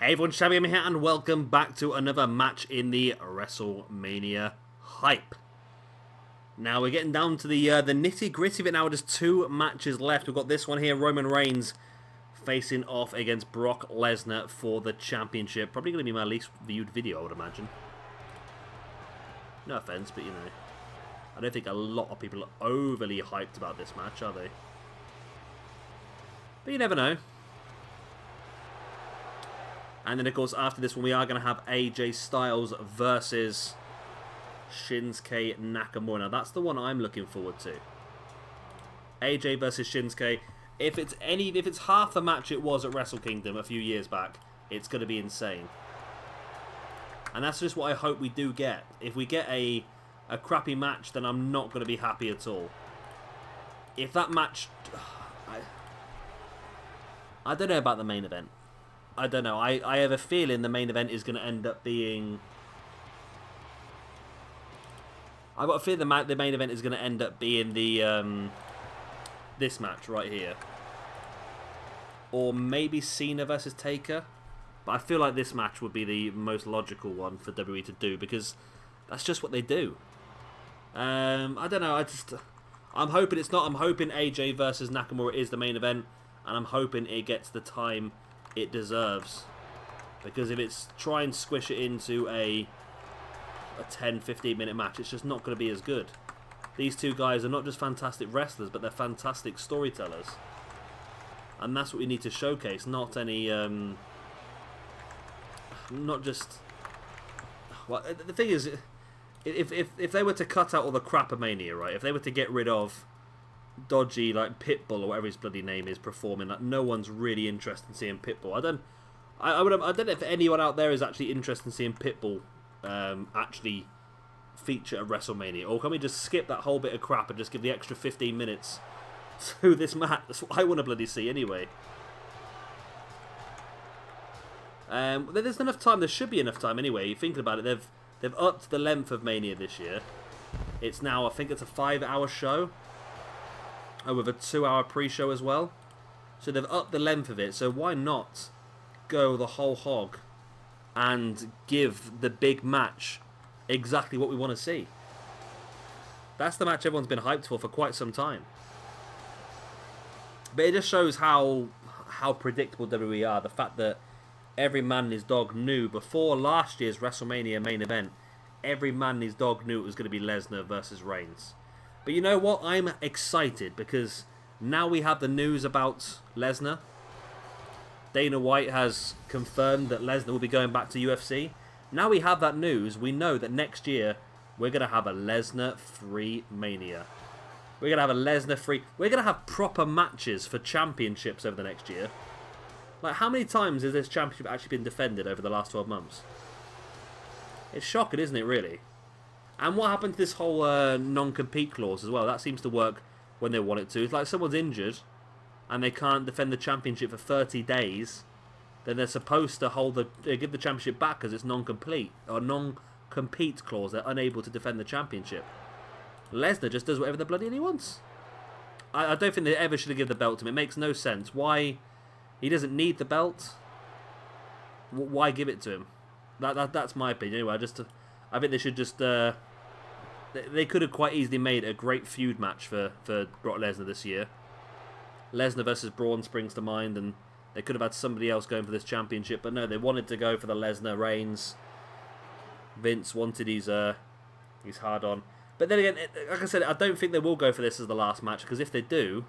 Hey everyone, Shabby here, and welcome back to another match in the Wrestlemania hype. Now we're getting down to the nitty gritty of it now. There's two matches left. We've got this one here, Roman Reigns facing off against Brock Lesnar for the championship. Probably going to be my least viewed video, I would imagine. No offense, but you know, I don't think a lot of people are overly hyped about this match, are they? But you never know. And then, of course, after this one, we are going to have AJ Styles versus Shinsuke Nakamura. Now, that's the one I'm looking forward to. AJ versus Shinsuke. If it's half the match it was at Wrestle Kingdom a few years back, it's going to be insane. And that's just what I hope we do get. If we get a crappy match, then I'm not going to be happy at all. If that match... I don't know about the main event. I don't know. I have a feeling the main event is going to end up being... I've got a feeling the main event is going to end up being the this match right here. Or maybe Cena versus Taker. But I feel like this match would be the most logical one for WWE to do, because that's just what they do. I don't know. I'm hoping it's not. I'm hoping AJ versus Nakamura is the main event, and I'm hoping it gets the time it deserves, because if it's try and squish it into a 10-15 minute match, it's just not going to be as good. These two guys are not just fantastic wrestlers, but they're fantastic storytellers, and that's what we need to showcase, not any not just... Well, the thing is, if they were to cut out all the crap of Mania, right, if they were to get rid of dodgy, like Pitbull or whatever his bloody name is, performing, like, no one's really interested in seeing Pitbull. I don't know if anyone out there is actually interested in seeing Pitbull actually feature at WrestleMania, or can we just skip that whole bit of crap and just give the extra 15 minutes to this match? That's what I want to bloody see anyway. There's enough time. There should be enough time anyway. You thinking about it, they've upped the length of Mania this year. It's now, I think it's a 5-hour show. Oh, with a 2-hour pre-show as well. So they've upped the length of it. So why not go the whole hog and give the big match exactly what we want to see? That's the match everyone's been hyped for quite some time. But it just shows how predictable WWE are. The fact that every man and his dog knew before last year's WrestleMania main event, every man and his dog knew it was going to be Lesnar versus Reigns. But you know what? I'm excited because now we have the news about Lesnar. Dana White has confirmed that Lesnar will be going back to UFC. Now we have that news. We know that next year we're going to have a Lesnar-free Mania. We're going to have a Lesnar-free... We're going to have proper matches for championships over the next year. Like, how many times has this championship actually been defended over the last 12 months? It's shocking, isn't it, really? And what happened to this whole non-compete clause as well? That seems to work when they want it to. It's like someone's injured and they can't defend the championship for 30 days. Then they're supposed to give the championship back because it's non-complete or non-compete clause. They're unable to defend the championship. Lesnar just does whatever the bloody hell he wants. I don't think they ever should have given the belt to him. It makes no sense. Why? He doesn't need the belt. Why give it to him? That's my opinion. Anyway, I think they should just... they could have quite easily made a great feud match for Brock Lesnar this year. Lesnar versus Braun springs to mind, and they could have had somebody else going for this championship, but no, they wanted to go for the Lesnar Reigns. Vince wanted his hard on. But then again, like I said, I don't think they will go for this as the last match, because if they do,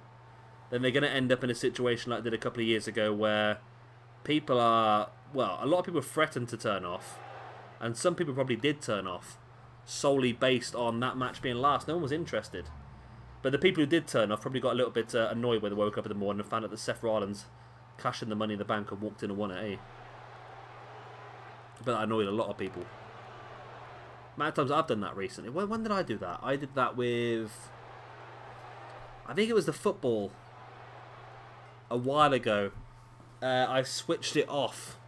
then they're going to end up in a situation like they did a couple of years ago where people are... Well, a lot of people threatened to turn off, and some people probably did turn off, solely based on that match being last. No one was interested. But the people who did turn off probably got a little bit annoyed when they woke up in the morning and found out that Seth Rollins cashed in the Money in the Bank and walked in and won it, eh? But that annoyed a lot of people. Many times I've done that recently. When did I do that? I did that with... I think it was the football a while ago. I switched it off.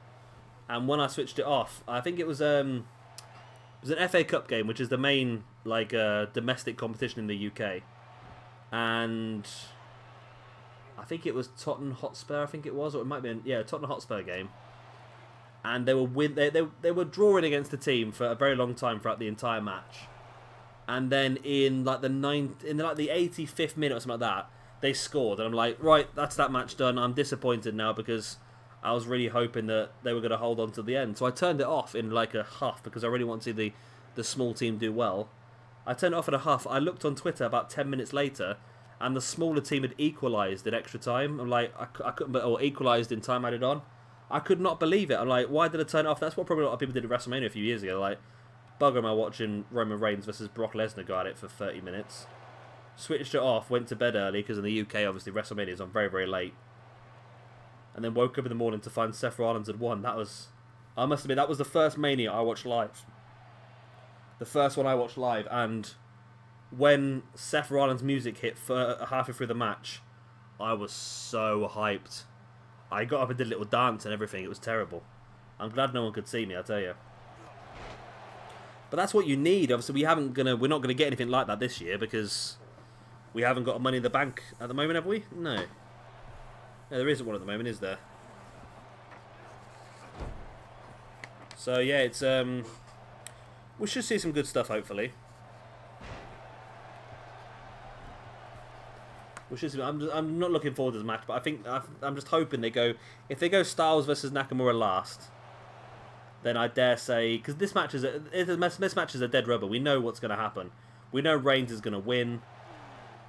And when I switched it off, I think it was an FA Cup game, which is the main domestic competition in the UK. And I think it was Tottenham Hotspur, I think it was, or it might be, yeah, Tottenham Hotspur game. and they were drawing against the team for a very long time throughout the entire match. And then in like the 85th minute or something like that, they scored, and I'm like, right, that's that match done. I'm disappointed now because I was really hoping that they were going to hold on to the end. So I turned it off in like a huff because I really want to see the small team do well. I turned it off in a huff. I looked on Twitter about 10 minutes later, and the smaller team had equalised in extra time. I'm like, I couldn't, or equalised in time added on. I could not believe it. I'm like, why did I turn it off? That's what probably a lot of people did at WrestleMania a few years ago. Like, bugger am I watching Roman Reigns versus Brock Lesnar go at it for 30 minutes. Switched it off, went to bed early, because in the UK, obviously, WrestleMania is on very, very late. And then woke up in the morning to find Seth Rollins had won. That was, I must admit, that was the first Mania I watched live. The first one I watched live, and when Seth Rollins' music hit for halfway through the match, I was so hyped. I got up and did a little dance and everything. It was terrible. I'm glad no one could see me, I tell you. But that's what you need. Obviously, we're not gonna get anything like that this year because we haven't got Money in the Bank at the moment, have we? No. No, there isn't one at the moment, is there? So yeah, it's we should see some good stuff, hopefully. I'm not looking forward to this match, but I think I'm just hoping if they go Styles versus Nakamura last, then I dare say, because this match is a dead rubber. We know what's going to happen. We know Reigns is going to win.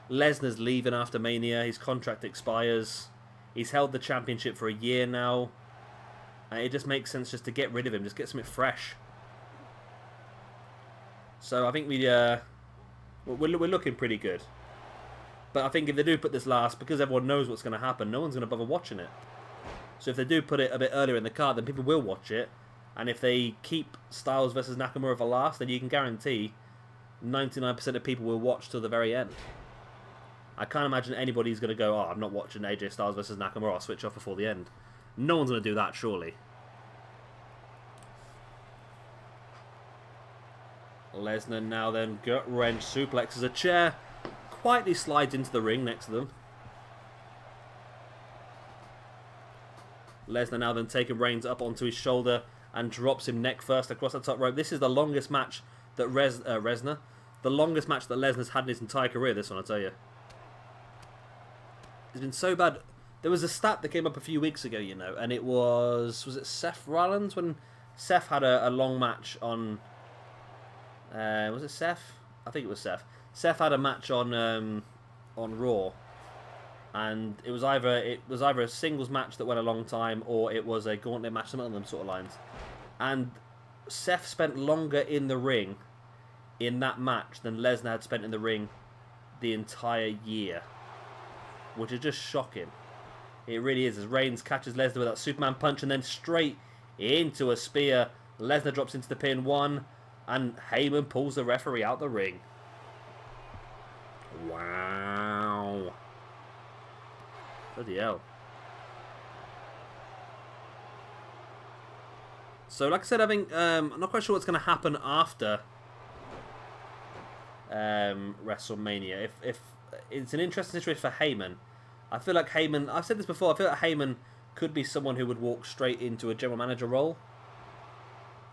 Lesnar's leaving after Mania. His contract expires. He's held the championship for a year now. And it just makes sense just to get rid of him, just get something fresh. So I think we're looking pretty good. But I think if they do put this last, because everyone knows what's going to happen, no one's going to bother watching it. So if they do put it a bit earlier in the card, then people will watch it. And if they keep Styles versus Nakamura for last, then you can guarantee 99% of people will watch till the very end. I can't imagine anybody's going to go, oh, I'm not watching AJ Styles versus Nakamura, I'll switch off before the end. No one's going to do that, surely. Lesnar now then gut-wrench suplexes a chair. Quietly slides into the ring next to them. Lesnar now then taking Reigns up onto his shoulder and drops him neck first across the top rope. This is the longest match that the longest match that Lesnar's had in his entire career, this one, I'll tell you. It's been so bad. There was a stat that came up a few weeks ago, you know, and it was it Seth Rollins? When Seth had a long match on, was it Seth? I think it was Seth. Seth had a match on Raw, and it was either a singles match that went a long time, or it was a gauntlet match, something along them sort of lines. And Seth spent longer in the ring in that match than Lesnar had spent in the ring the entire year, which is just shocking. It really is. As Reigns catches Lesnar with that Superman punch and then straight into a spear. Lesnar drops into the pin, one, and Heyman pulls the referee out the ring. Wow. Bloody hell. So, like I said, I think I'm not quite sure what's going to happen after WrestleMania. If it's an interesting situation for Heyman. I feel like Heyman, I've said this before, I feel like Heyman could be someone who would walk straight into a general manager role.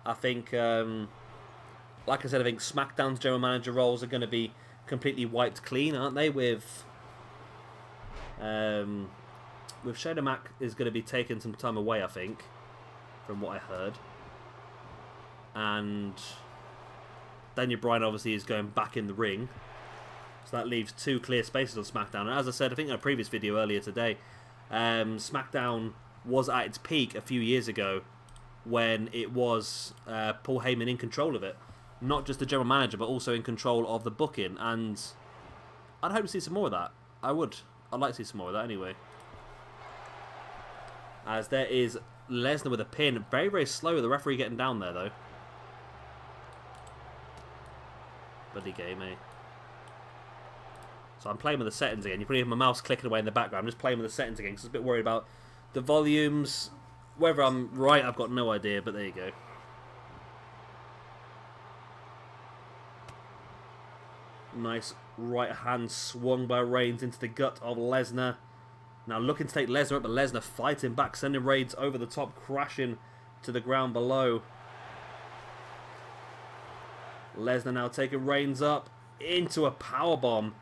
I think, like I said, I think SmackDown's general manager roles are going to be completely wiped clean, aren't they? With Shane Mac is going to be taking some time away, I think, from what I heard. And Daniel Bryan obviously is going back in the ring. So that leaves two clear spaces on SmackDown. And as I said, I think in a previous video earlier today, SmackDown was at its peak a few years ago when it was Paul Heyman in control of it. Not just the general manager, but also in control of the booking. And I'd hope to see some more of that. I would. I'd like to see some more of that anyway. As there is Lesnar with a pin. Very, very slow. The referee getting down there, though. Bloody game, eh? So I'm playing with the settings again. You probably hear my mouse clicking away in the background. I'm just playing with the settings again because I was a bit worried about the volumes. Whether I'm right, I've got no idea, but there you go. Nice right hand swung by Reigns into the gut of Lesnar. Now looking to take Lesnar up, but Lesnar fighting back, sending Reigns over the top, crashing to the ground below. Lesnar now taking Reigns up into a powerbomb,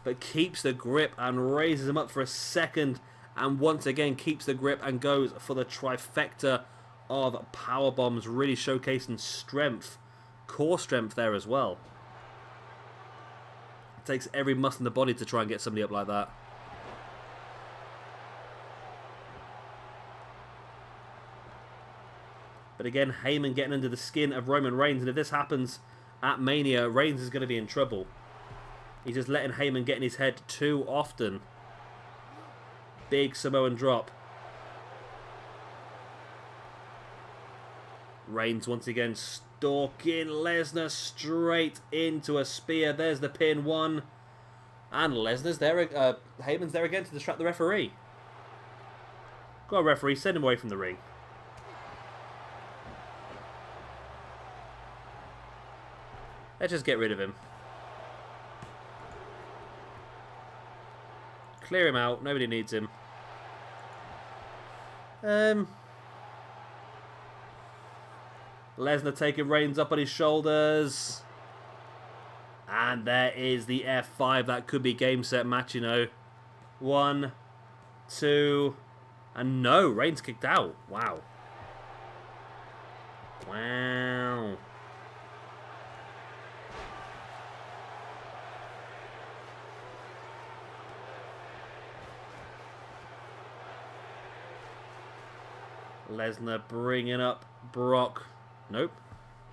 but keeps the grip and raises him up for a second, and once again keeps the grip and goes for the trifecta of powerbombs, really showcasing strength, core strength there as well. It takes every muscle in the body to try and get somebody up like that. But again, Heyman getting under the skin of Roman Reigns, and if this happens at Mania, Reigns is going to be in trouble. He's just letting Heyman get in his head too often. Big Samoan drop. Reigns once again stalking Lesnar straight into a spear. There's the pin, 1. And Lesnar's there, Heyman's there again to distract the referee. Go on, referee, send him away from the ring. Let's just get rid of him. Clear him out. Nobody needs him. Lesnar taking Reigns up on his shoulders. And there is the F5. That could be game, set, match, you know. 1, 2, and no. Reigns kicked out. Wow. Wow. Lesnar bringing up Brock. Nope.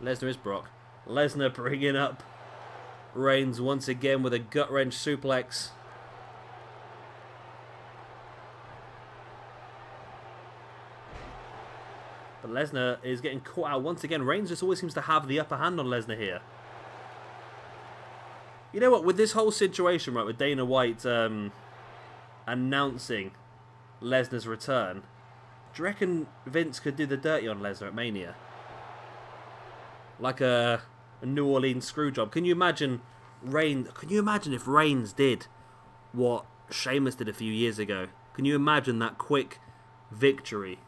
Lesnar is Brock. Lesnar bringing up Reigns once again with a gut-wrench suplex. But Lesnar is getting caught out once again. Reigns just always seems to have the upper hand on Lesnar here. You know what? With this whole situation, right, with Dana White announcing Lesnar's return, do you reckon Vince could do the dirty on Lesnar at Mania? Like a New Orleans screw job. Can you imagine Reigns? Can you imagine if Reigns did what Sheamus did a few years ago? Can you imagine that quick victory?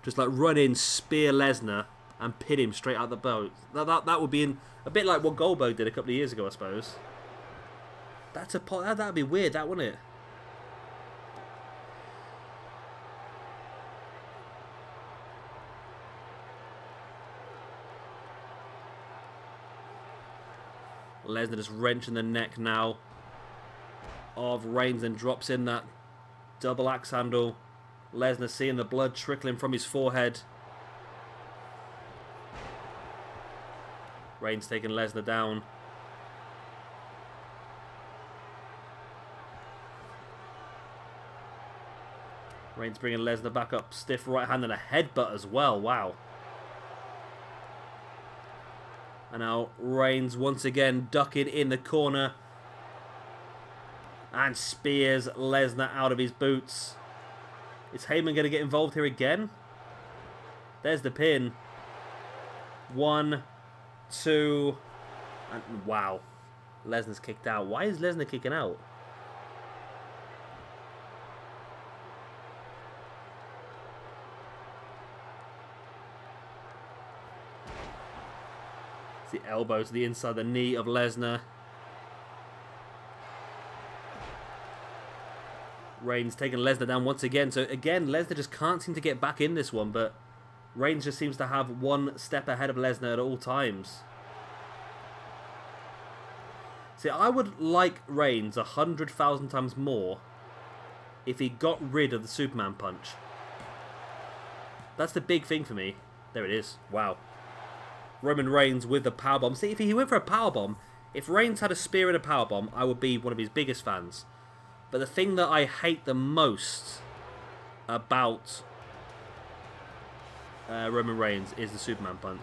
Just like run in, spear Lesnar, and pin him straight out the boat. That would be a bit like what Goldberg did a couple of years ago, I suppose. That'd be weird, that wouldn't it? Lesnar just wrenching the neck now of Reigns and drops in that double axe handle. Lesnar seeing the blood trickling from his forehead. Reigns taking Lesnar down. Reigns bringing Lesnar back up. Stiff right hand and a headbutt as well. Wow. And now Reigns once again ducking in the corner. And spears Lesnar out of his boots. Is Heyman going to get involved here again? There's the pin. 1, 2, and wow. Lesnar's kicked out. Why is Lesnar kicking out? It's the elbow to the inside the knee of Lesnar. Reigns taking Lesnar down once again. So again, Lesnar just can't seem to get back in this one, but Reigns just seems to have one step ahead of Lesnar at all times. See, I would like Reigns 100,000 times more if he got rid of the Superman punch. That's the big thing for me. There it is. Wow. Roman Reigns with the powerbomb. See, if he went for a powerbomb, if Reigns had a spear and a powerbomb, I would be one of his biggest fans. But the thing that I hate the most about Roman Reigns is the Superman punch.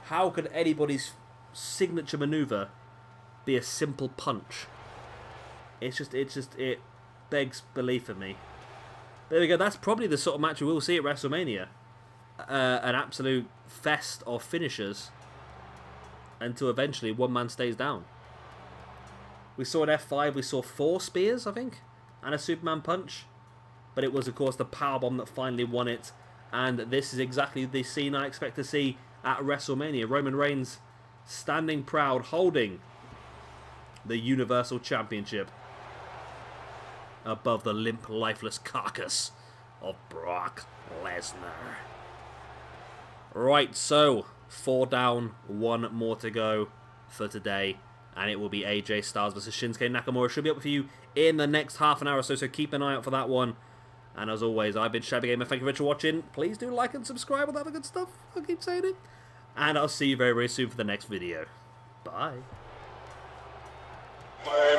How could anybody's signature maneuver be a simple punch? It begs belief for me. There we go. That's probably the sort of match we will see at WrestleMania. An absolute fest of finishers until eventually one man stays down. We saw an F5, we saw 4 spears, I think, and a Superman punch. But it was, of course, the powerbomb that finally won it. And this is exactly the scene I expect to see at WrestleMania. Roman Reigns standing proud, holding the Universal Championship above the limp, lifeless carcass of Brock Lesnar. Right, so 4 down, 1 more to go for today, and it will be AJ Styles versus Shinsuke Nakamura. Should be up for you in the next half an hour or so, so keep an eye out for that one. And as always, I've been Shabby Gamer. Thank you very much for watching. Please do like and subscribe, all that other good stuff. I'll keep saying it. And I'll see you very, very soon for the next video. Bye. Bye.